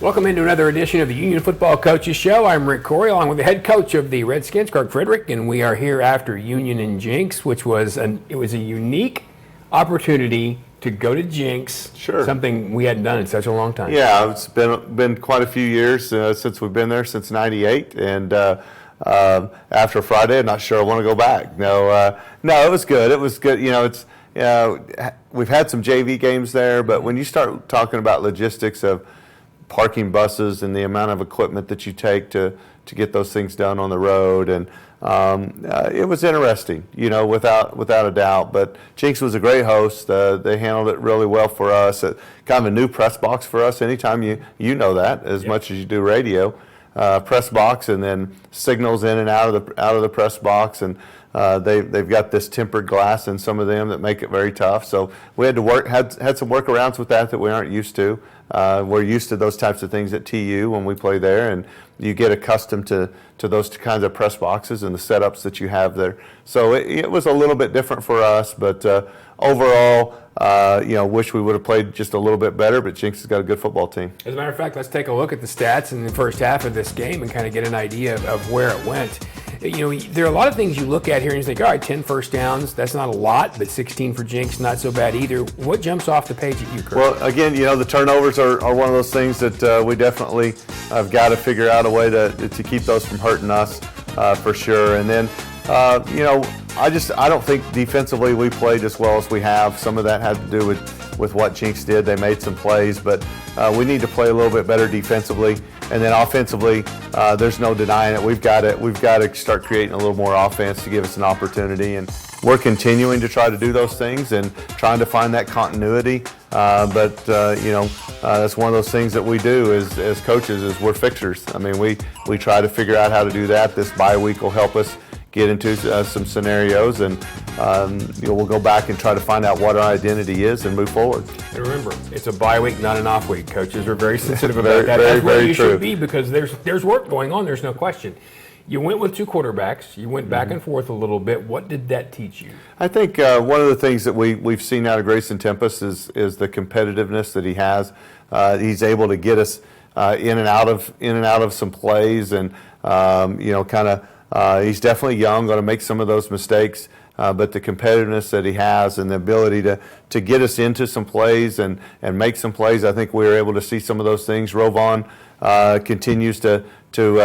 Welcome into another edition of the Union Football Coaches Show. I'm Rick Corey, along with the head coach of the Redskins, Kirk Frederick, and we are here after Union and Jenks, which was a unique opportunity to go to Jenks. Sure. Something we hadn't done in such a long time. Yeah, it's been quite a few years since we've been there, since '98, and after Friday, I'm not sure I want to go back. No, it was good. It was good. You know, we've had some JV games there, but when you start talking about logistics of parking buses and the amount of equipment that you take to get those things done on the road, and it was interesting, you know, without a doubt. But Jenks was a great host. They handled it really well for us. Kind of a new press box for us. Anytime you know that as much as you do radio, press box, and then signals in and out of the press box, and they've got this tempered glass in some of them that make it very tough. So we had to had some workarounds with that we aren't used to. We're used to those types of things at TU when we play there, and you get accustomed to those kinds of press boxes and the setups that you have there. So it was a little bit different for us, but overall, wish we would have played just a little bit better, but Jenks has got a good football team. As a matter of fact, let's take a look at the stats in the first half of this game and kind of get an idea of where it went. You know, there are a lot of things you look at here and you think, all right, 10 first downs, that's not a lot, but 16 for Jenks, not so bad either. What jumps off the page at you, Kirk? Well, again, you know, the turnovers are one of those things that we definitely have got to figure out a way to keep those from hurting us for sure. And then, I don't think defensively we played as well as we have. Some of that had to do with what Jenks did. They made some plays, but we need to play a little bit better defensively. And then offensively, there's no denying it. We've got to start creating a little more offense to give us an opportunity. And we're continuing to try to do those things and trying to find that continuity. But that's one of those things that we do as coaches is we're fixers. I mean, we try to figure out how to do that. This bye week will help us get into some scenarios, and we'll go back and try to find out what our identity is and move forward. And remember, it's a bye week, not an off week. Coaches are very sensitive about that. That's where you should be, because there's work going on. There's no question. You went with two quarterbacks. You went back and forth a little bit. What did that teach you? I think one of the things that we've seen out of Grayson Tempest is the competitiveness that he has. He's able to get us in and out of some plays, and he's definitely young, going to make some of those mistakes, but the competitiveness that he has and the ability to get us into some plays and make some plays, I think we were able to see some of those things. Rovon continues to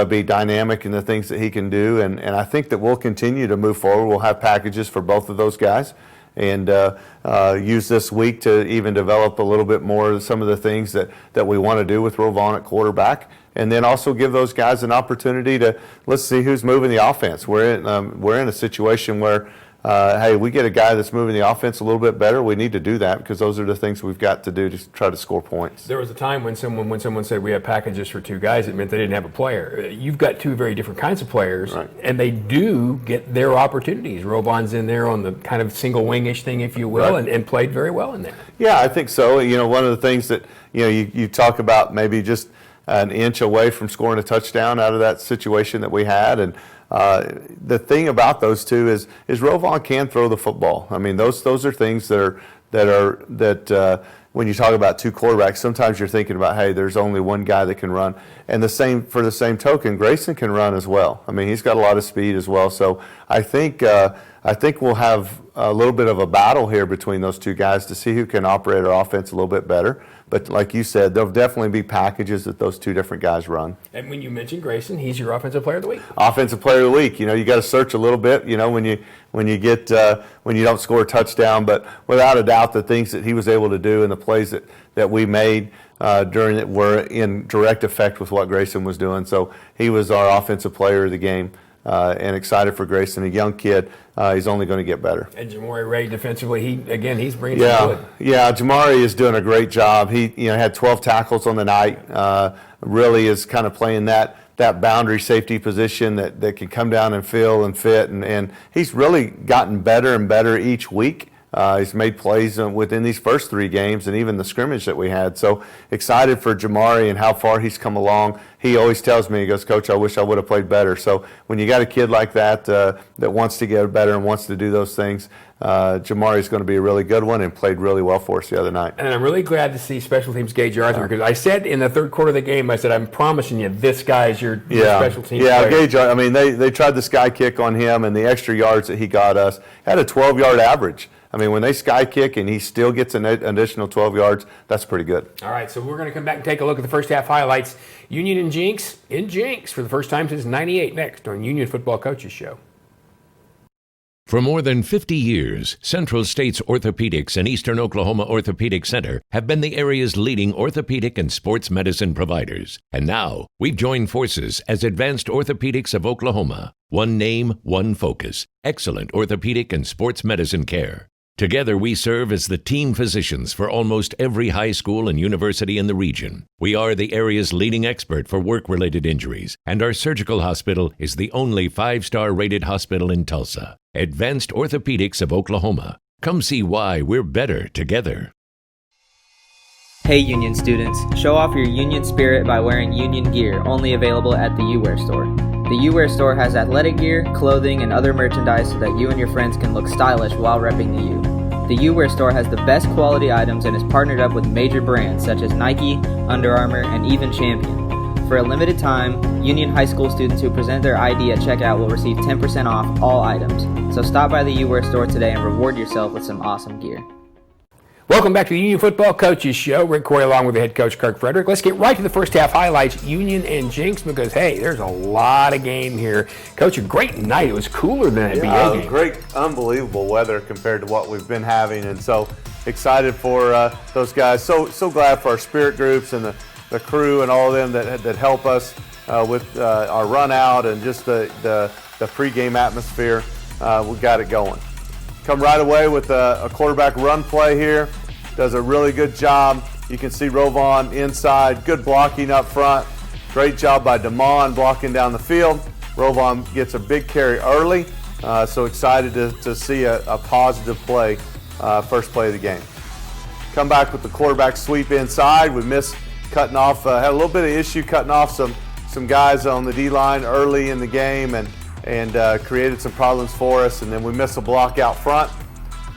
be dynamic in the things that he can do, and I think that we'll continue to move forward. We'll have packages for both of those guys, and use this week to even develop a little bit more of some of the things that we want to do with Rovon at quarterback. And then also give those guys an opportunity to, let's see who's moving the offense. We're in a situation where, hey, we get a guy that's moving the offense a little bit better. We need to do that, because those are the things we've got to do to try to score points. There was a time when someone said we have packages for two guys, it meant they didn't have a player. You've got two very different kinds of players, right, and they do get their opportunities. Rovon's in there on the kind of single wing-ish thing, if you will, right, and played very well in there. Yeah, I think so. You know, one of the things that you talk about, maybe just an inch away from scoring a touchdown out of that situation that we had. And the thing about those two is Rovon can throw the football. I mean, those are things that when you talk about two quarterbacks, sometimes you're thinking about, hey, there's only one guy that can run. And the same token, Grayson can run as well. I mean, he's got a lot of speed as well. So I think we'll have a little bit of a battle here between those two guys to see who can operate our offense a little bit better. But like you said, there'll definitely be packages that those two different guys run. And when you mentioned Grayson, he's your Offensive Player of the Week. Offensive Player of the Week. You know, you got to search a little bit. You know, when you don't score a touchdown, but without a doubt, the things that he was able to do and the plays that we made during it were in direct effect with what Grayson was doing. So he was our Offensive Player of the game. And excited for Grayson, a young kid. He's only going to get better. And Jamari Ray defensively, he's bringing some good. Yeah, Jamari is doing a great job. He had 12 tackles on the night. Really is kind of playing that boundary safety position that can come down and fill and fit. And he's really gotten better and better each week. He's made plays within these first 3 games and even the scrimmage that we had. So excited for Jamari and how far he's come along. He always tells me, he goes, Coach, I wish I would have played better. So when you got a kid like that that wants to get better and wants to do those things, Jamari is going to be a really good one and played really well for us the other night. And I'm really glad to see special teams Gage Arthur, because I said in the third quarter of the game, I said, I'm promising you this guy is your special teams player. Gage, I mean, they tried the sky kick on him, and the extra yards that he got us had a 12-yard average. I mean, when they sky kick and he still gets an additional 12 yards, that's pretty good. All right, so we're going to come back and take a look at the first half highlights. Union and Jenks in Jenks for the first time since '98 next on Union Football Coaches Show. For more than 50 years, Central States Orthopedics and Eastern Oklahoma Orthopedic Center have been the area's leading orthopedic and sports medicine providers. And now, we've joined forces as Advanced Orthopedics of Oklahoma. One name, one focus. Excellent orthopedic and sports medicine care. Together, we serve as the team physicians for almost every high school and university in the region. We are the area's leading expert for work-related injuries, and our surgical hospital is the only 5-star rated hospital in Tulsa. Advanced Orthopedics of Oklahoma. Come see why we're better together. Hey Union students, show off your Union spirit by wearing Union gear, only available at the UWear store. The UWear store has athletic gear, clothing, and other merchandise so that you and your friends can look stylish while repping the U. The UWear store has the best quality items and is partnered up with major brands such as Nike, Under Armour, and even Champion. For a limited time, Union High School students who present their ID at checkout will receive 10% off all items. So stop by the UWear store today and reward yourself with some awesome gear. Welcome back to the Union Football Coaches Show. Rick Corey along with the head coach, Kirk Frederick. Let's get right to the first half highlights, Union and Jenks, because, hey, there's a lot of game here. Coach, a great night. It was cooler than an NBA game. Great, unbelievable weather compared to what we've been having, and so excited for those guys. So glad for our spirit groups and the crew and all of them that help us with our run out and just the pregame atmosphere. We got it going. Come right away with a quarterback run play here. Does a really good job. You can see Rovon inside. Good blocking up front. Great job by Damon blocking down the field. Rovon gets a big carry early. So excited to see a positive play, first play of the game. Come back with the quarterback sweep inside. We missed cutting off, had a little bit of issue cutting off some guys on the D-line early in the game and created some problems for us, and then we miss a block out front.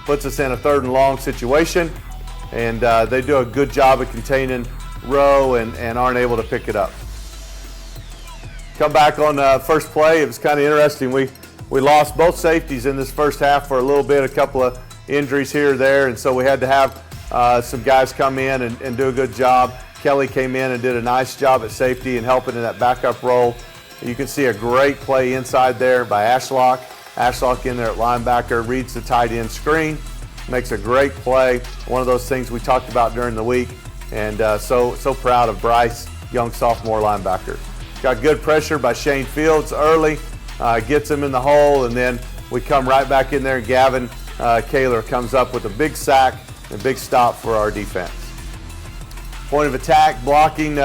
Puts us in a 3rd and long situation, and they do a good job of containing Rowe and aren't able to pick it up. Come back on first play. It was kind of interesting. We lost both safeties in this first half for a little bit, a couple of injuries here or there, and so we had to have some guys come in and do a good job. Kelly came in and did a nice job at safety and helping in that backup role. You can see a great play inside there by Ashlock. Ashlock in there at linebacker, reads the tight end screen, makes a great play. One of those things we talked about during the week, and so proud of Bryce, young sophomore linebacker. Got good pressure by Shane Fields early, gets him in the hole, and then we come right back in there. Gavin Kaler comes up with a big sack and a big stop for our defense. Point of attack, blocking,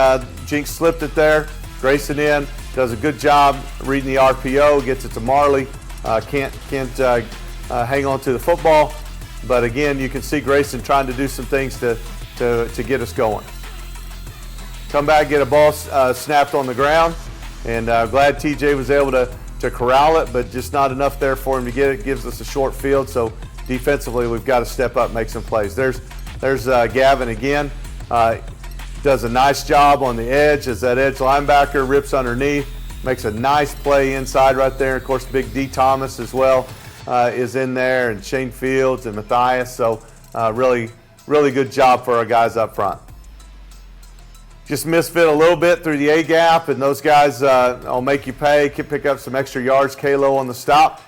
Jenks slipped it there. Grayson in. Does a good job reading the RPO, gets it to Marley. Can't hang on to the football, but again, you can see Grayson trying to do some things to get us going. Come back, get a ball snapped on the ground, and glad TJ was able to corral it, but just not enough there for him to get it. Gives us a short field, so defensively we've got to step up, make some plays. There's Gavin again. Does a nice job on the edge as that edge linebacker rips underneath, makes a nice play inside right there. Of course, Big D Thomas as well is in there, and Shane Fields and Matthias. So really good job for our guys up front. Just misfit a little bit through the A gap, and those guys will make you pay. Can pick up some extra yards. Kalo on the stop,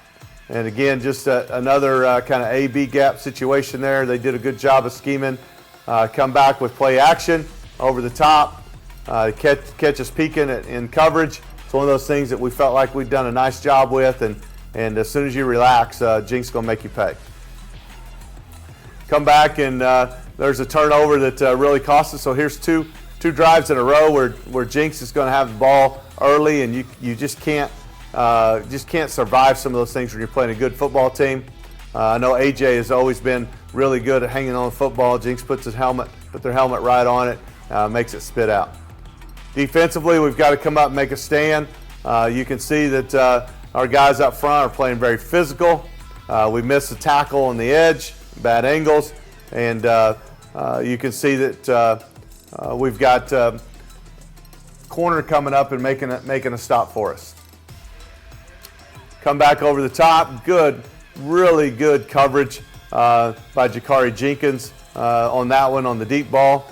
and again, just another kind of A-B gap situation there. They did a good job of scheming. Come back with play action. Over the top, catch us peeking in coverage. It's one of those things that we felt like we'd done a nice job with, and as soon as you relax, Jenks gonna make you pay. Come back and there's a turnover that really cost us. So here's two drives in a row where Jenks is gonna have the ball early, and you just can't survive some of those things when you're playing a good football team. I know AJ has always been really good at hanging on the football. Jenks puts their helmet right on it, makes it spit out. Defensively, we've got to come up and make a stand. You can see that our guys up front are playing very physical. We missed the tackle on the edge, bad angles, and you can see that we've got corner coming up and making a stop for us. Come back over the top, good, really good coverage by Jakari Jenkins on that one on the deep ball.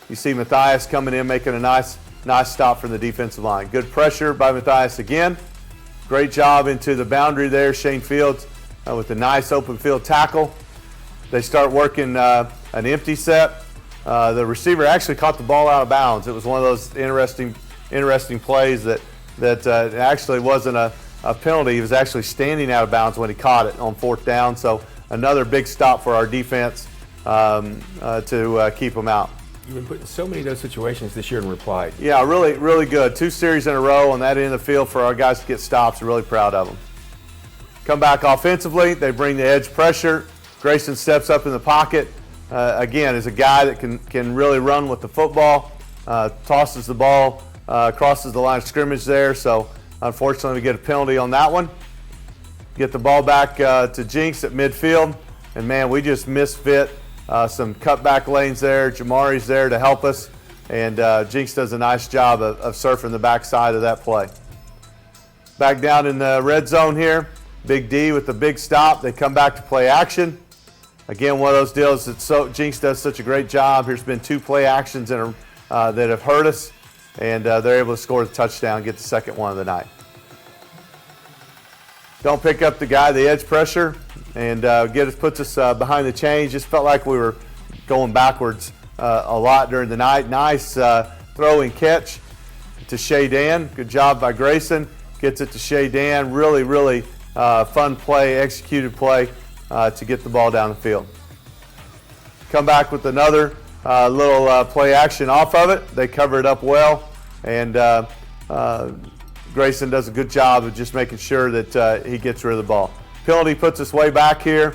You see Matthias coming in, making a nice stop from the defensive line. Good pressure by Matthias again. Great job into the boundary there, Shane Fields with a nice open field tackle. They start working an empty set. The receiver actually caught the ball out of bounds. It was one of those interesting plays that actually wasn't a penalty. He was actually standing out of bounds when he caught it on 4th down. So another big stop for our defense to keep them out. You've been put in so many of those situations this year and replied. Yeah, really, really good. 2 series in a row on that end of the field for our guys to get stops. We're really proud of them. Come back offensively. They bring the edge pressure. Grayson steps up in the pocket. Again, is a guy that can really run with the football. Tosses the ball, crosses the line of scrimmage there. So unfortunately, we get a penalty on that one. Get the ball back to Jenks at midfield. And man, we just misfit some cutback lanes there. Jamari's there to help us. And Jenks does a nice job of surfing the backside of that play. Back down in the red zone here. Big D with the big stop. They come back to play action. Again, one of those deals that Jenks does such a great job. There's been 2 play actions that have hurt us. And they're able to score the touchdown, get the second one of the night. Don't pick up the edge pressure, and puts us behind the chains. Just felt like we were going backwards a lot during the night. Nice throw and catch to Shea Dan. Good job by Grayson. Gets it to Shea Dan. Really, really fun play, executed play to get the ball down the field. Come back with another little play action off of it. They cover it up well, and Grayson does a good job of just making sure that he gets rid of the ball. Penalty puts us way back here,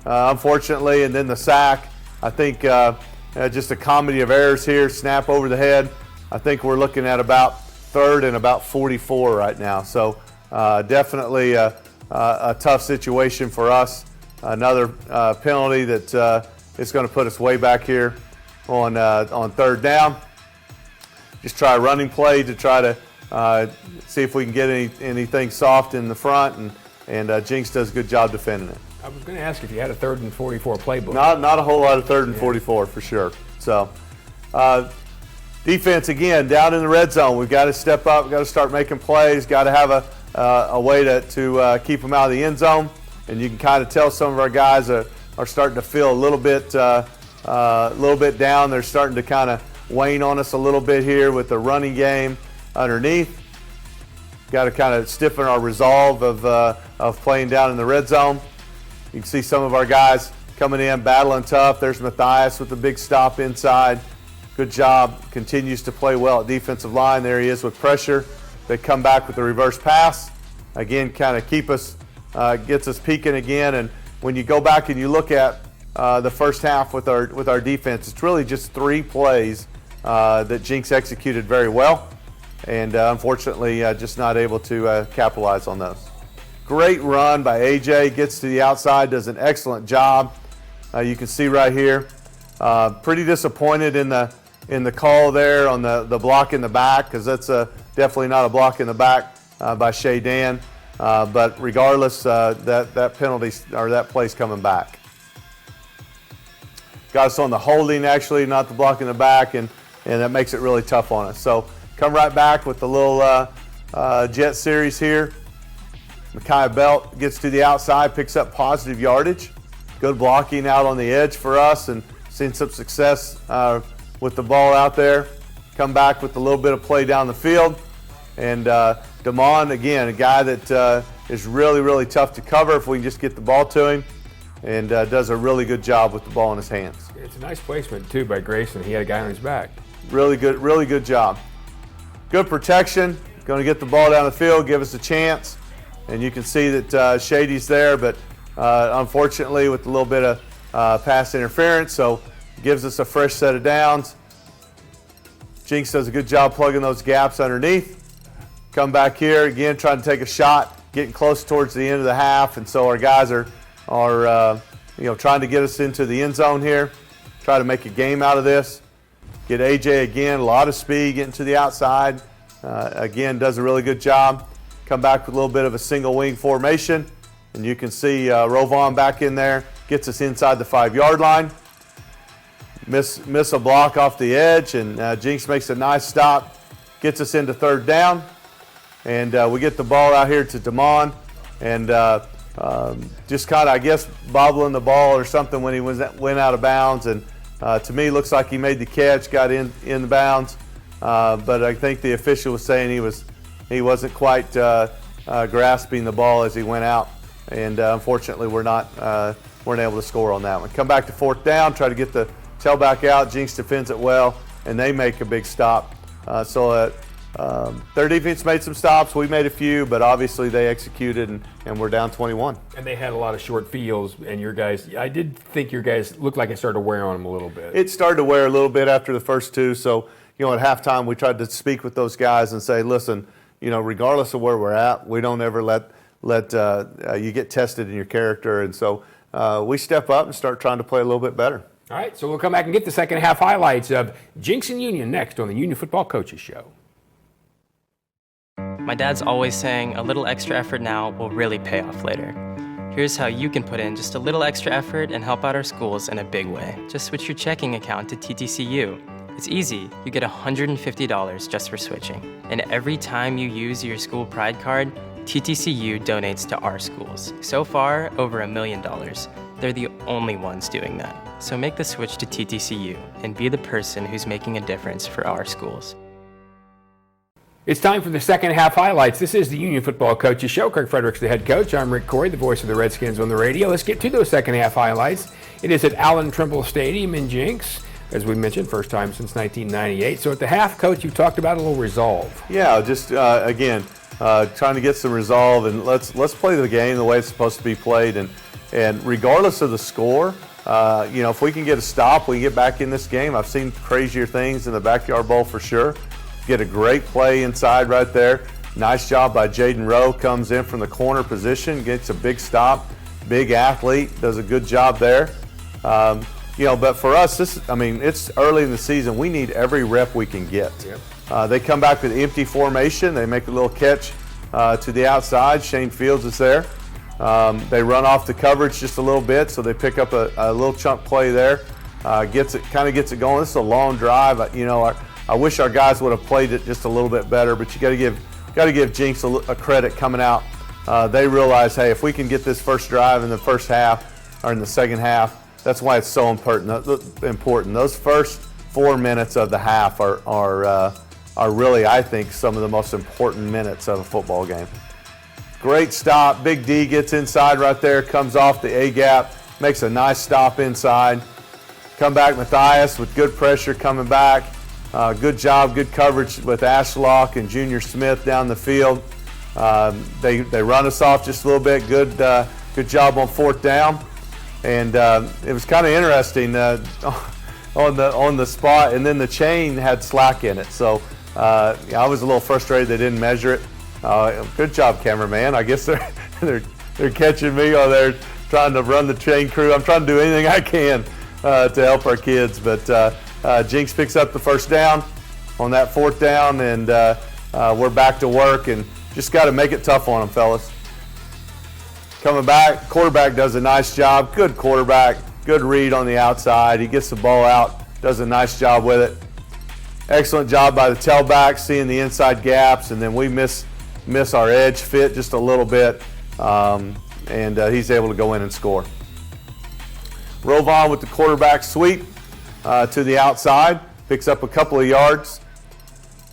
unfortunately, and then the sack. I think just a comedy of errors here, snap over the head. I think we're looking at about 3rd and about 44 right now. So definitely a tough situation for us. Another penalty that is going to put us way back here on 3rd down. Just try a running play to try to see if we can get anything soft in the front, and Jenks does a good job defending it. I was going to ask if you had a 3rd and 44 playbook. Not a whole lot of 3rd and 44 for sure. So defense again down in the red zone. We've got to step up. We've got to start making plays. Got to have a way to keep them out of the end zone. And you can kind of tell some of our guys are starting to feel a little bit down. They're starting to kind of wane on us a little bit here with the running game underneath. Got to kind of stiffen our resolve of playing down in the red zone. You can see some of our guys coming in, battling tough. There's Matthias with the big stop inside. Good job. Continues to play well at defensive line. There he is with pressure. They come back with the reverse pass. Again, kind of gets us peaking again. And when you go back and you look at the first half with our defense, it's really just 3 plays that Jenks executed very well. And unfortunately, just not able to capitalize on those. Great run by AJ, gets to the outside, does an excellent job. You can see right here, pretty disappointed in the call there on the block in the back, because that's definitely not a block in the back by Shea Dan. But regardless, that penalty or that play's coming back. Got us on the holding, actually, not the block in the back, and that makes it really tough on us. So come right back with the little jet series here. Micaiah Belt gets to the outside, picks up positive yardage. Good blocking out on the edge for us, and seen some success with the ball out there. Come back with a little bit of play down the field. And Damon, again, a guy that is really, really tough to cover if we can just get the ball to him, and does a really good job with the ball in his hands. It's a nice placement, too, by Grayson. He had a guy on his back. Really good job. Good protection. Going to get the ball down the field, give us a chance. And you can see that Shady's there, but unfortunately, with a little bit of pass interference, so gives us a fresh set of downs. Jenks does a good job plugging those gaps underneath. Come back here again, trying to take a shot, getting close towards the end of the half, and so our guys are trying to get us into the end zone here, try to make a game out of this. Get AJ again, a lot of speed, getting to the outside. Again, does a really good job. Come back with a little bit of a single wing formation, and you can see Rovon back in there, gets us inside the 5-yard line. Miss a block off the edge, and Jenks makes a nice stop, gets us into 3rd down, and we get the ball out here to Damon, and just kind of, I guess, bobbling the ball or something when he went out of bounds, and to me, looks like he made the catch, got in the bounds, but I think the official was saying he wasn't quite grasping the ball as he went out, and unfortunately, weren't able to score on that one. Come back to 4th down, try to get the tailback out. Jenks defends it well, and they make a big stop. Their defense made some stops. We made a few, but obviously they executed, and we're down 21. And they had a lot of short fields, and your guys, I did think your guys looked like it started to wear on them a little bit. It started to wear a little bit after the first 2, so at halftime we tried to speak with those guys and say, listen, regardless of where we're at, we don't ever let you get tested in your character, and so we step up and start trying to play a little bit better. All right, so we'll come back and get the second half highlights of Jenks and Union next on the Union Football Coaches Show. My dad's always saying a little extra effort now will really pay off later. Here's how you can put in just a little extra effort and help out our schools in a big way. Just switch your checking account to TTCU. It's easy. You get $150 just for switching. And every time you use your school pride card, TTCU donates to our schools. So far, over $1 million. They're the only ones doing that. So make the switch to TTCU and be the person who's making a difference for our schools. It's time for the second half highlights. This is the Union Football Coaches Show. Kirk Fredericks, the head coach. I'm Rick Corey, the voice of the Redskins on the radio. Let's get to those second half highlights. It is at Allen Trimble Stadium in Jenks. As we mentioned, first time since 1998. So at the half, Coach, you talked about a little resolve. Yeah, just again, trying to get some resolve, and let's play the game the way it's supposed to be played. And regardless of the score, if we can get a stop, we can get back in this game. I've seen crazier things in the Backyard Bowl for sure. Get a great play inside right there. Nice job by Jaden Rowe. Comes in from the corner position, gets a big stop. Big athlete, does a good job there. But for us, it's early in the season. We need every rep we can get. Yep. They come back with empty formation. They make a little catch to the outside. Shane Fields is there. They run off the coverage just a little bit, so they pick up a little chunk play there. Gets it going. This is a long drive. I wish our guys would have played it just a little bit better, but you got to give Jenks a credit coming out. They realize, hey, if we can get this first drive in the first half or in the second half, that's why it's so important. Those first 4 minutes of the half are really, I think, some of the most important minutes of a football game. Great stop. Big D gets inside right there, comes off the A-gap, makes a nice stop inside. Come back, Matthias, with good pressure coming back. Good job, good coverage with Ashlock and Junior Smith down the field. They run us off just a little bit. Good job on 4th down. And it was kind of interesting on the spot, and then the chain had slack in it. So I was a little frustrated they didn't measure it. Good job, cameraman. I guess they're catching me while they're trying to run the chain crew. I'm trying to do anything I can to help our kids, but Jenks picks up the first down on that 4th down, and we're back to work, and just got to make it tough on them, fellas. Coming back, quarterback does a nice job. Good quarterback, good read on the outside. He gets the ball out, does a nice job with it. Excellent job by the tailback, seeing the inside gaps, and then we miss our edge fit just a little bit, and he's able to go in and score. Rovon with the quarterback sweep to the outside, picks up a couple of yards.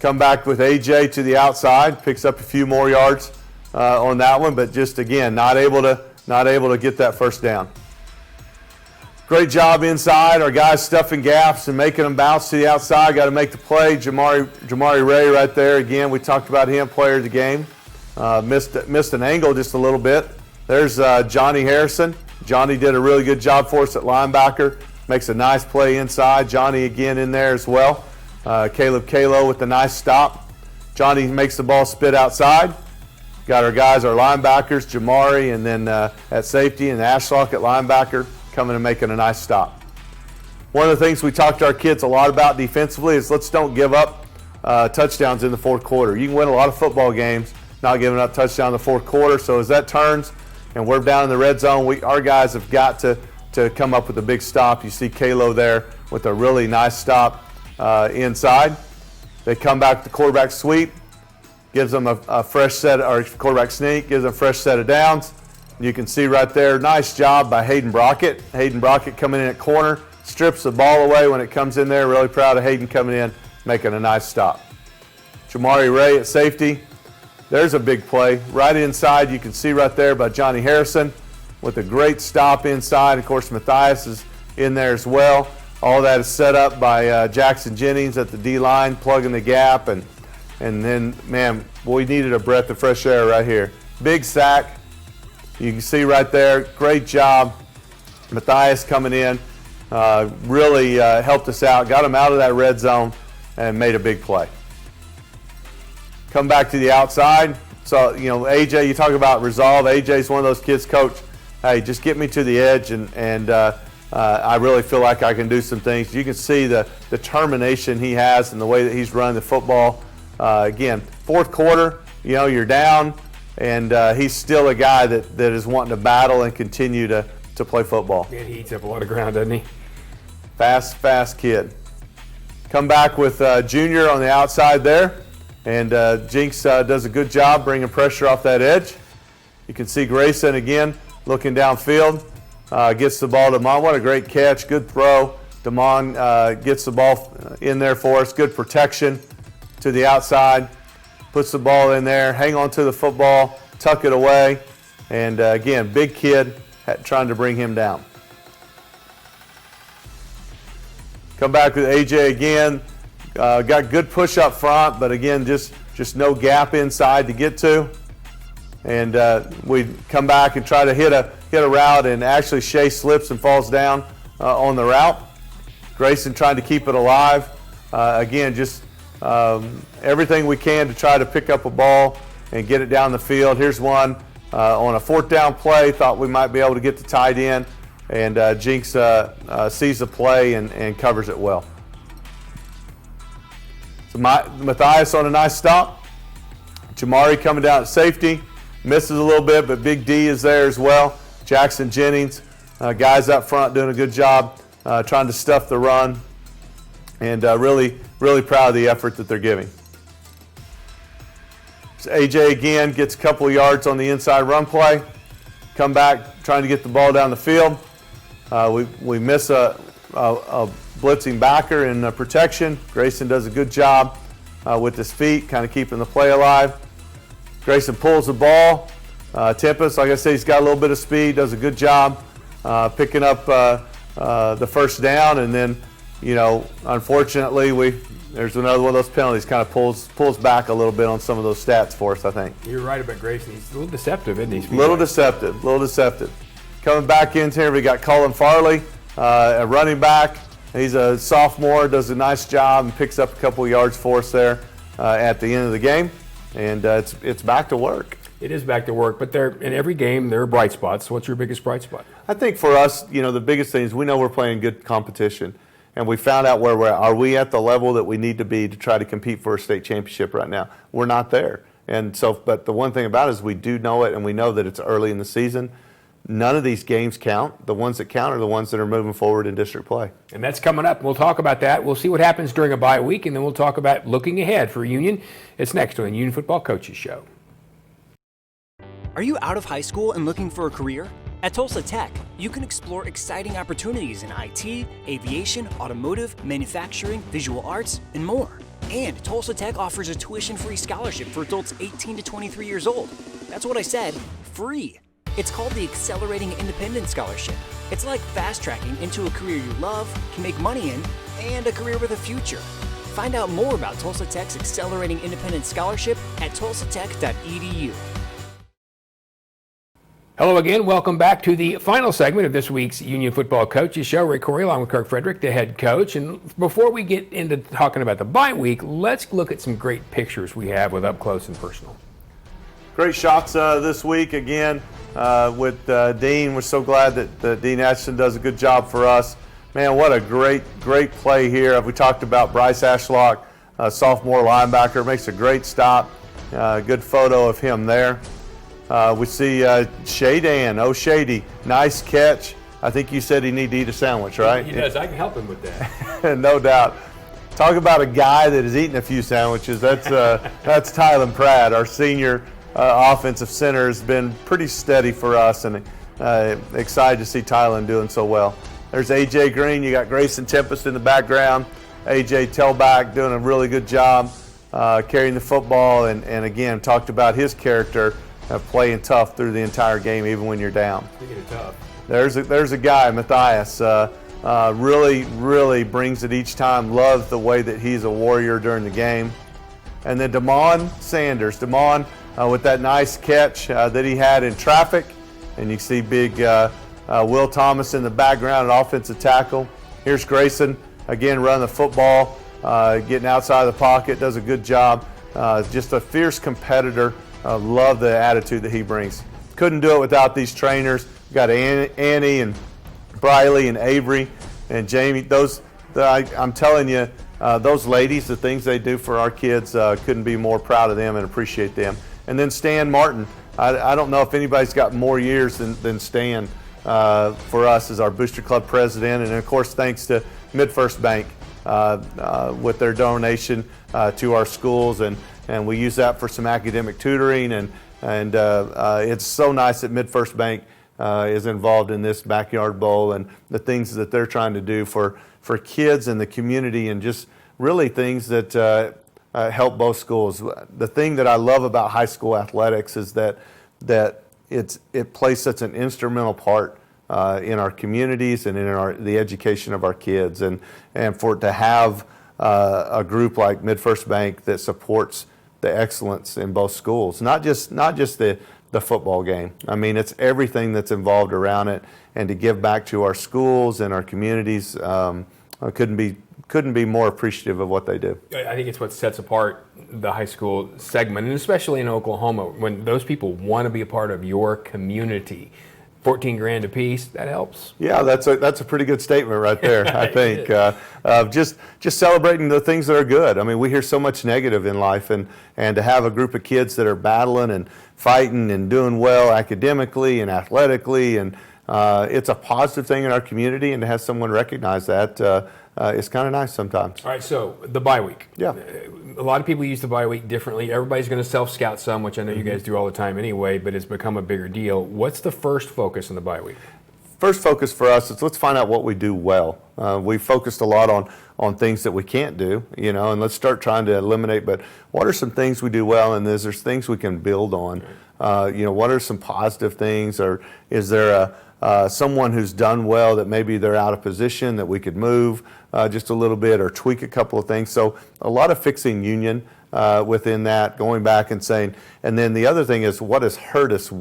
Come back with AJ to the outside, picks up a few more yards on that one, but just again not able to get that first down. Great job inside. Our guys stuffing gaps and making them bounce to the outside. Got to make the play. Jamari Ray right there. Again, we talked about him, player of the game. Missed an angle just a little bit. There's Johnny Harrison. Johnny did a really good job for us at linebacker. Makes a nice play inside. Johnny again in there as well. Caleb Kalo with a nice stop. Johnny makes the ball spit outside. Got our guys, our linebackers, Jamari, and then at safety, and Ashlock at linebacker coming and making a nice stop. One of the things we talk to our kids a lot about defensively is let's don't give up touchdowns in the fourth quarter. You can win a lot of football games not giving up touchdown in the fourth quarter. So as that turns and we're down in the red zone, our guys have got to come up with a big stop. You see Kalo there with a really nice stop inside. They come back to quarterback sweep, gives them a fresh set, or quarterback sneak, gives them a fresh set of downs. You can see right there, nice job by Hayden Brockett. Hayden Brockett coming in at corner, strips the ball away when it comes in there. Really proud of Hayden coming in, making a nice stop. Jamari Ray at safety. There's a big play. Right inside, you can see right there by Johnny Harrison with a great stop inside. Of course, Matthias is in there as well. All that is set up by Jackson Jennings at the D-line, plugging the gap. And then, man, we needed a breath of fresh air right here. Big sack. You can see right there, great job. Matthias coming in, really helped us out, got him out of that red zone, and made a big play. Come back to the outside. So, AJ, you talk about resolve. AJ's one of those kids, coach, hey, just get me to the edge, and I really feel like I can do some things. You can see the determination he has and the way that he's running the football. Again, fourth quarter, you're down, and he's still a guy that is wanting to battle and continue to play football. Man, he eats up a lot of ground, doesn't he? Fast kid. Come back with Junior on the outside there. And Jenks does a good job bringing pressure off that edge. You can see Grayson again looking downfield, gets the ball to Damon. What a great catch, good throw. Damon gets the ball in there for us, good protection to the outside, puts the ball in there, hang on to the football, tuck it away. And again, big kid trying to bring him down. Come back with AJ again. Got good push up front, but again, just no gap inside to get to. And we come back and try to hit a route, and actually Shea slips and falls down on the route. Grayson trying to keep it alive. Again, just everything we can to try to pick up a ball and get it down the field. Here's one on a fourth down play. Thought we might be able to get the tight end, and Jenks sees the play and covers it well. So Matthias on a nice stop. Jamari coming down at safety. Misses a little bit, but Big D is there as well. Jackson Jennings, guys up front doing a good job trying to stuff the run. And really proud of the effort that they're giving. So AJ again gets a couple of yards on the inside run play. Come back trying to get the ball down the field. We miss a blitzing backer in protection. Grayson does a good job with his feet, kind of keeping the play alive. Grayson pulls the ball. Tempest, like I said, he's got a little bit of speed, does a good job picking up the first down, and then, unfortunately, there's another one of those penalties, kind of pulls back a little bit on some of those stats for us, I think. You're right about Grayson. He's a little deceptive, isn't he? Little deceptive. Coming back in here, we got Colin Farley, a running back. He's a sophomore, does a nice job, and picks up a couple of yards for us there at the end of the game. And it's back to work. It is back to work, but in every game there are bright spots. So what's your biggest bright spot? I think for us, the biggest thing is we know we're playing good competition, and we found out where we're at. Are we at the level that we need to be to try to compete for a state championship right now? We're not there. And so, but the one thing about it is we do know it, and we know that it's early in the season. None of these games count. The ones that count are the ones that are moving forward in district play. And that's coming up. We'll talk about that. We'll see what happens during a bye week, and then we'll talk about looking ahead for Union. It's next on the Union Football Coaches Show. Are you out of high school and looking for a career? At Tulsa Tech, you can explore exciting opportunities in IT, aviation, automotive, manufacturing, visual arts, and more. And Tulsa Tech offers a tuition-free scholarship for adults 18 to 23 years old. That's what I said, free. It's called the Accelerating Independent Scholarship. It's like fast-tracking into a career you love, can make money in, and a career with a future. Find out more about Tulsa Tech's Accelerating Independent Scholarship at tulsatech.edu. Hello again. Welcome back to the final segment of this week's Union Football Coaches Show. Rick Corey along with Kirk Frederick, the head coach. And before we get into talking about the bye week, let's look at some great pictures we have with Up Close and Personal. Great shots this week again with Dean. We're so glad that Dean Atchison does a good job for us. Man, what a great play here. We talked about Bryce Ashlock, sophomore linebacker, makes a great stop. Good photo of him there. We see Shadan, Shady, nice catch. I think you said he needed to eat a sandwich, right? He does. I can help him with that. No doubt. Talk about a guy that has eaten a few sandwiches. That's Tylen Pratt, our senior offensive center, has been pretty steady for us, and excited to see Tylen doing so well. There's A.J. Green. You got Grayson Tempest in the background. A.J. tailback doing a really good job carrying the football, and again, talked about his character of playing tough through the entire game, even when you're down. Speaking of tough. There's a guy, Matthias, really brings it each time. Loves the way that he's a warrior during the game. And then Damon Sanders. Damon with that nice catch that he had in traffic. And you see big Will Thomas in the background, an offensive tackle. Here's Grayson, again, running the football, getting outside of the pocket, does a good job. Just a fierce competitor. Love the attitude that he brings. Couldn't do it without these trainers. We've got Annie and Briley and Avery and Jamie. I'm telling you, those ladies, the things they do for our kids, couldn't be more proud of them and appreciate them. And then Stan Martin. I don't know if anybody's got more years than Stan for us as our Booster Club president. And of course, thanks to MidFirst Bank with their donation to our schools, and we use that for some academic tutoring, and it's so nice that MidFirst Bank is involved in this Backyard Bowl and the things that they're trying to do for kids and the community, and just really things that help both schools. The thing that I love about high school athletics is that it plays such an instrumental part in our communities and in the education of our kids, and for it to have a group like MidFirst Bank that supports the excellence in both schools, not just the football game. I mean, it's everything that's involved around it, and to give back to our schools and our communities, I couldn't be more appreciative of what they do. I think it's what sets apart the high school segment, and especially in Oklahoma, when those people want to be a part of your community. $14,000 a piece, that helps. Yeah, that's a pretty good statement right there. I think just celebrating the things that are good. I mean, we hear so much negative in life, and to have a group of kids that are battling and fighting and doing well academically and athletically, and it's a positive thing in our community, and to have someone recognize that is kind of nice sometimes. All right, so the bye week. Yeah. A lot of people use the bye week differently. Everybody's going to self-scout some, which I know you guys do all the time anyway, but it's become a bigger deal. What's the first focus in the bye week? First focus for us is let's find out what we do well. We focused a lot on things that we can't do, and let's start trying to eliminate, but what are some things we do well, and is there things we can build on? What are some positive things, or is there someone who's done well that maybe they're out of position that we could move just a little bit or tweak a couple of things? So a lot of fixing Union within that, going back and saying, and then the other thing is what has hurt us,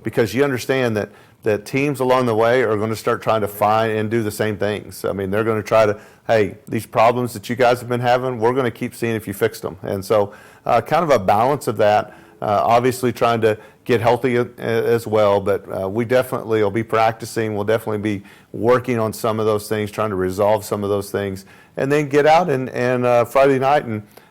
because you understand that teams along the way are going to start trying to find and do the same things. I mean, they're going to try to, hey, these problems that you guys have been having, we're going to keep seeing if you fixed them. And so kind of a balance of that, obviously trying to get healthy as well, but we definitely will be practicing. We'll definitely be working on some of those things, trying to resolve some of those things, and then get out and Friday night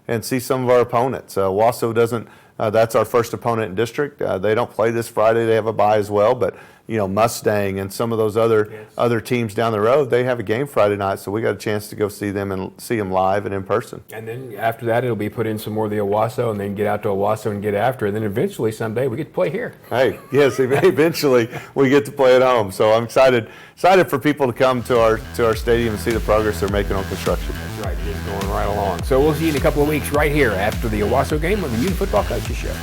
and see some of our opponents. Wasso doesn't, that's our first opponent in district. They don't play this Friday. They have a bye as well, but Mustang and some of those other teams down the road, they have a game Friday night, so we got a chance to go see them and see them live and in person. And then after that, it'll be put in some more of the Owasso, and then get out to Owasso and get after, and then eventually someday we get to play here. Hey, yes, eventually we get to play at home. So I'm excited for people to come to our stadium and see the progress they're making on construction. That's right, it's going right along. So we'll see you in a couple of weeks right here after the Owasso game on the Union Football Coaches Show.